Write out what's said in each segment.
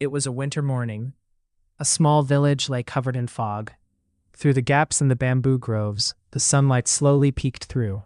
It was a winter morning. A small village lay covered in fog. Through the gaps in the bamboo groves, the sunlight slowly peeked through.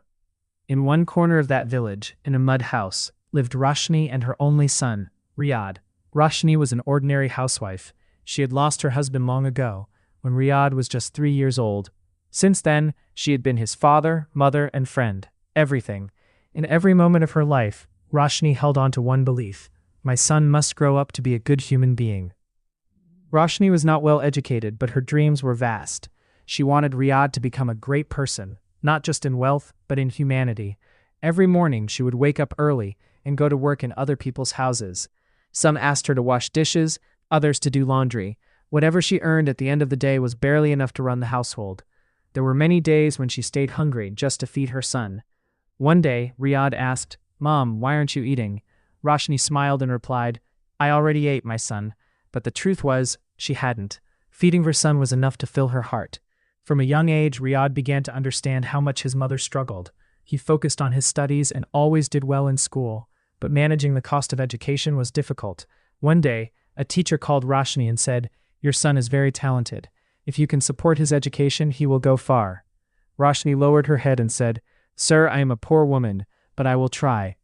In one corner of that village, in a mud house, lived Roshni and her only son, Riyad. Roshni was an ordinary housewife. She had lost her husband long ago, when Riyad was just 3 years old. Since then, she had been his father, mother, and friend. Everything. In every moment of her life, Roshni held on to one belief: my son must grow up to be a good human being. Roshni was not well educated, but her dreams were vast. She wanted Riyad to become a great person, not just in wealth, but in humanity. Every morning she would wake up early and go to work in other people's houses. Some asked her to wash dishes, others to do laundry. Whatever she earned at the end of the day was barely enough to run the household. There were many days when she stayed hungry just to feed her son. One day, Riyad asked, "Mom, why aren't you eating?" Roshni smiled and replied, "I already ate, my son." But the truth was, she hadn't. Feeding her son was enough to fill her heart. From a young age, Riyad began to understand how much his mother struggled. He focused on his studies and always did well in school, but managing the cost of education was difficult. One day, a teacher called Roshni and said, "Your son is very talented. If you can support his education, he will go far." Roshni lowered her head and said, "Sir, I am a poor woman, but I will try."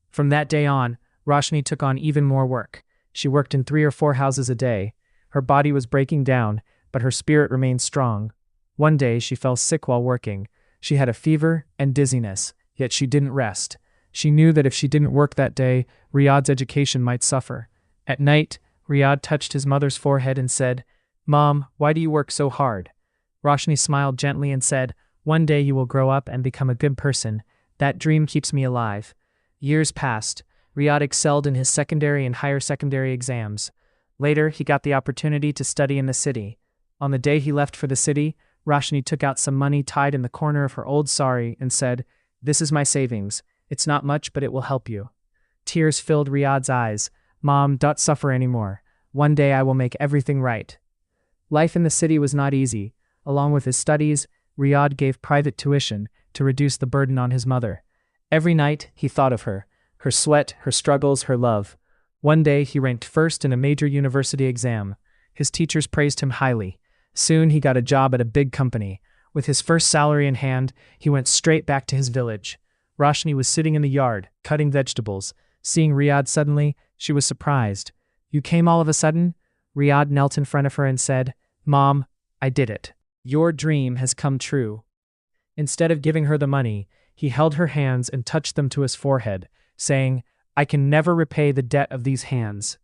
From that day on, Roshni took on even more work. She worked in 3 or 4 houses a day. Her body was breaking down, but her spirit remained strong. One day, she fell sick while working. She had a fever and dizziness, yet she didn't rest. She knew that if she didn't work that day, Riyad's education might suffer. At night, Riyad touched his mother's forehead and said, "Mom, why do you work so hard?" Roshni smiled gently and said, "One day you will grow up and become a good person. That dream keeps me alive." Years passed. Riyad excelled in his secondary and higher secondary exams. Later, he got the opportunity to study in the city. On the day he left for the city, Roshni took out some money tied in the corner of her old sari and said, "This is my savings. It's not much, but it will help you." Tears filled Riyad's eyes. "Mom, don't suffer anymore. One day I will make everything right." Life in the city was not easy. Along with his studies, Riyad gave private tuition to reduce the burden on his mother. Every night, he thought of her sweat, her struggles, her love. One day, he ranked first in a major university exam. His teachers praised him highly. Soon, he got a job at a big company. With his first salary in hand, he went straight back to his village. Roshni was sitting in the yard, cutting vegetables. Seeing Riyad suddenly, she was surprised. "You came all of a sudden?" Riyad knelt in front of her and said, "Mom, I did it. Your dream has come true." Instead of giving her the money, he held her hands and touched them to his forehead, saying, "I can never repay the debt of these hands."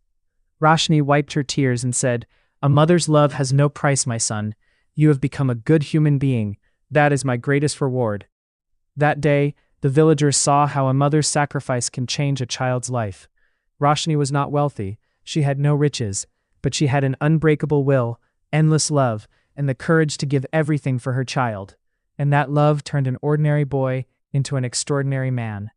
Roshni wiped her tears and said, "A mother's love has no price, my son. You have become a good human being. That is my greatest reward." That day, the villagers saw how a mother's sacrifice can change a child's life. Roshni was not wealthy. She had no riches, but she had an unbreakable will, endless love, and the courage to give everything for her child. And that love turned an ordinary boy into an extraordinary man.